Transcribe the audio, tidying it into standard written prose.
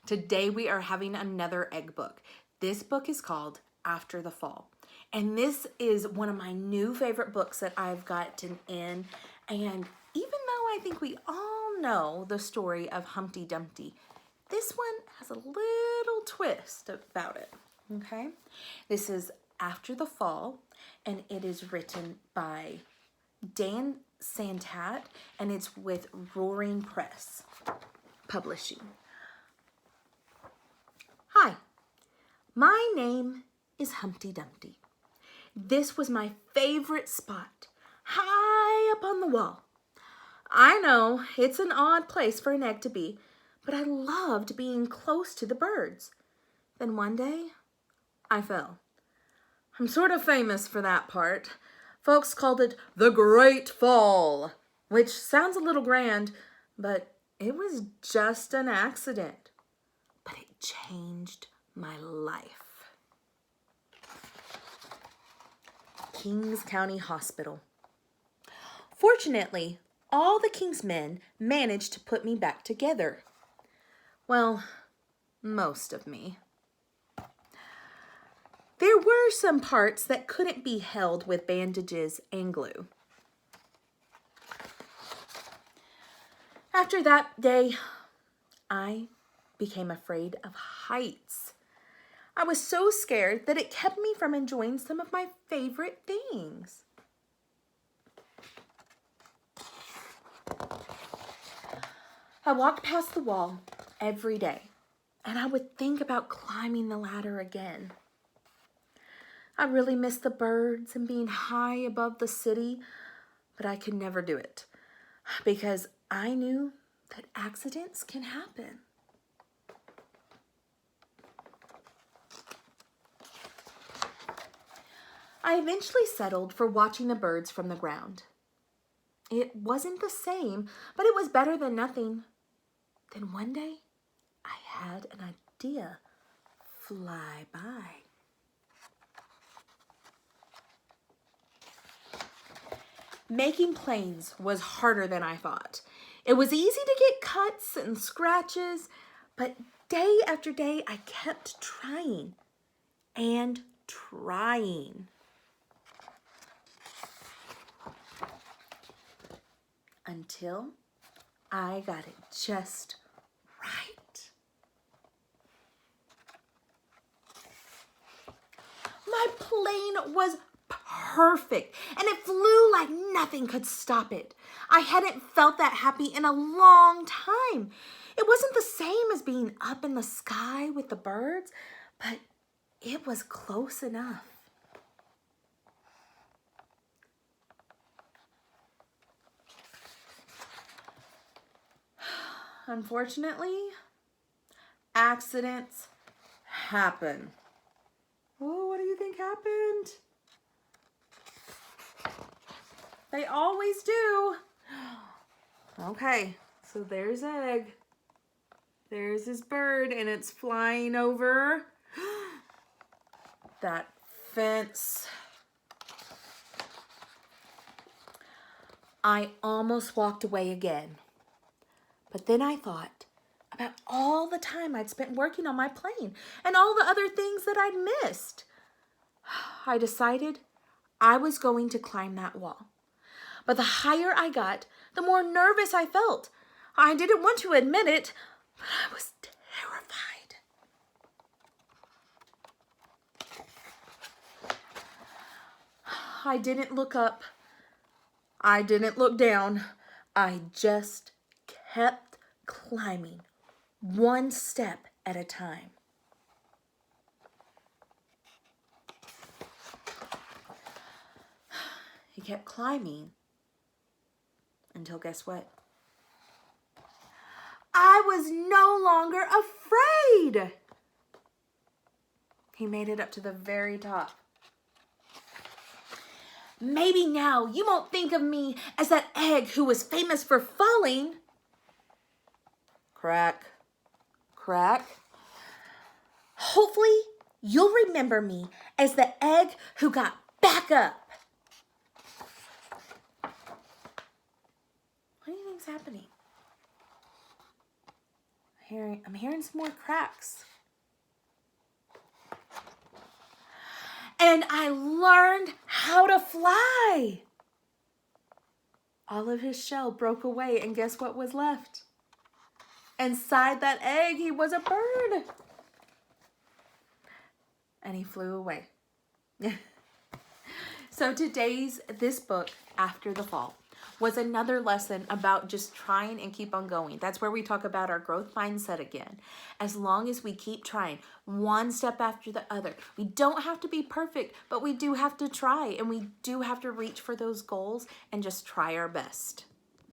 Today we are having another egg book. This book is called After the Fall. And this is one of my new favorite books that I've gotten in. And even though I think we all know the story of Humpty Dumpty, this one has a little twist about it, okay? This is After the Fall, and it is written by Santat, and it's with Roaring Press Publishing. Hi, my name is Humpty Dumpty. This was my favorite spot, high up on the wall. I know it's an odd place for an egg to be, but I loved being close to the birds. Then one day, I fell. I'm sort of famous for that part. Folks called it the Great Fall, which sounds a little grand, but it was just an accident. But it changed my life. Kings County Hospital. Fortunately, all the King's men managed to put me back together. Well, most of me. There were some parts that couldn't be held with bandages and glue. After that day, I became afraid of heights. I was so scared that it kept me from enjoying some of my favorite things. I walked past the wall every day, and I would think about climbing the ladder again. I really missed the birds and being high above the city, but I could never do it because I knew that accidents can happen. I eventually settled for watching the birds from the ground. It wasn't the same, but it was better than nothing. Then one day, I had an idea. Fly by. Making planes was harder than I thought. It was easy to get cuts and scratches, but day after day, I kept trying and trying. Until I got it just right. My plane was perfect, and it flew like nothing could stop it. I hadn't felt that happy in a long time. It wasn't the same as being up in the sky with the birds, but it was close enough. Unfortunately, accidents happen. Oh, what do you think happened? They always do. Okay, so there's Egg. There's his bird, and it's flying over that fence. I almost walked away again. But then I thought about all the time I'd spent working on my plane and all the other things that I'd missed. I decided I was going to climb that wall. But the higher I got, the more nervous I felt. I didn't want to admit it, but I was terrified. I didn't look up. I didn't look down. I just kept climbing, one step at a time. He kept climbing until guess what? I was no longer afraid. He made it up to the very top. Maybe now you won't think of me as that egg who was famous for falling. Crack, crack. Hopefully, you'll remember me as the egg who got back up. What do you think's happening? I'm hearing some more cracks. And I learned how to fly. All of his shell broke away, and guess what was left? Inside that egg, he was a bird. And he flew away. So this book, After the Fall, was another lesson about just trying and keep on going. That's where we talk about our growth mindset again. As long as we keep trying, one step after the other. We don't have to be perfect, but we do have to try, and we do have to reach for those goals and just try our best.